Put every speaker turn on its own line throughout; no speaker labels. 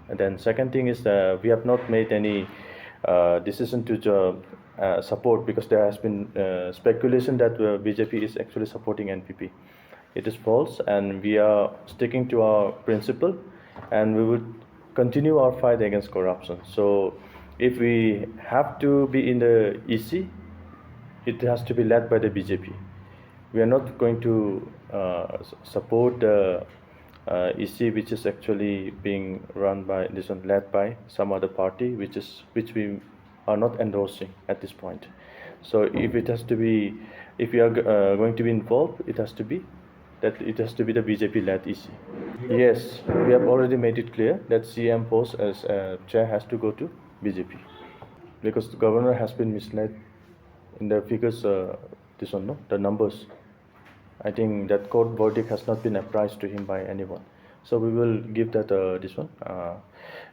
And then second thing is we have not made any decision to support, because there has been speculation that BJP is actually supporting NPP. It is false, and we are sticking to our principle, and we would continue our fight against corruption. So if we have to be in the EC, it has to be led by the BJP. We are not going to support the EC, which is actually being run by this one, led by some other party, which we are not endorsing at this point. So if it has to be, if we are going to be involved, it has to be the BJP-led EC. Yes, we have already made it clear that CM post as chair has to go to BJP, because the governor has been misled in the figures. This one, no, the numbers. I think that court verdict has not been apprised to him by anyone. So we will give that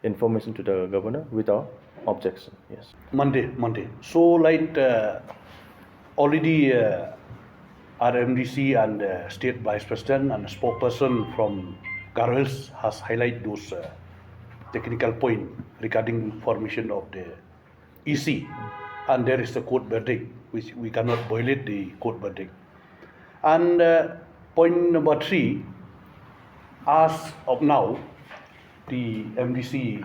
information to the governor without objection. Yes.
Monday. So like already our MDC and State Vice President and spokesperson from Garo Hills has highlighted those technical point regarding formation of the EC, and there is the court verdict, which we cannot violate the court verdict. And point number 3, as of now, the MDC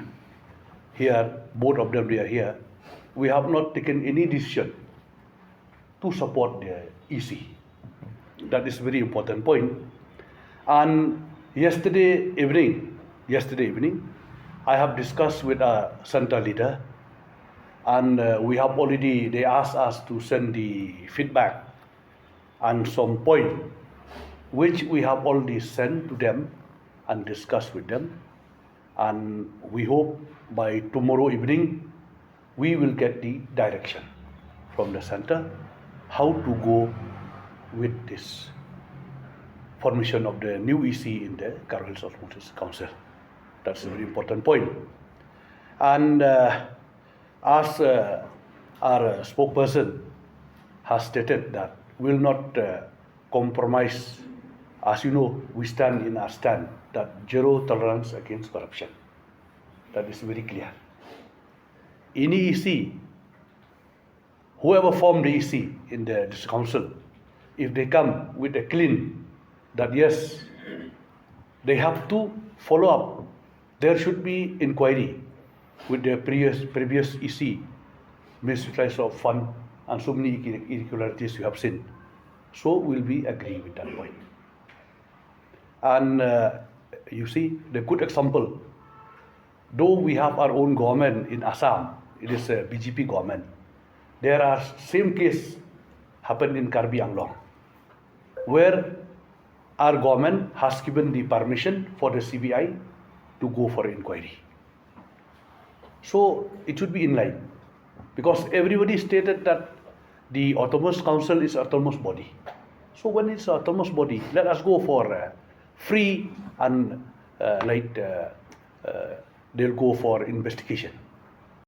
here, both of them they are here, we have not taken any decision to support the EC. That is very important point. And yesterday evening, I have discussed with a central leader, and they asked us to send the feedback and some point which we have already sent to them and discussed with them, and we hope by tomorrow evening we will get the direction from the center how to go with this formation of the new EC in the Garo Hills Osmosis Council. That's a very important point. And as our spokesperson has stated that we will not compromise. As you know, we stand in our stand that zero tolerance against corruption. That is very clear. Any EC, whoever formed the EC in this council, if they come with a clean that yes, they have to follow up, there should be inquiry with the previous EC, misuse of fund and so many irregularities you have seen. So will we agree with that point? And you see the good example, though we have our own government in Assam, it is a BJP government. There are same case happened in Karbi Anglong, where our government has given the permission for the CBI to go for inquiry. So it should be in line, because everybody stated that the Autonomous Council is autonomous body. So when it's autonomous body, let us go for free and they'll go for investigation.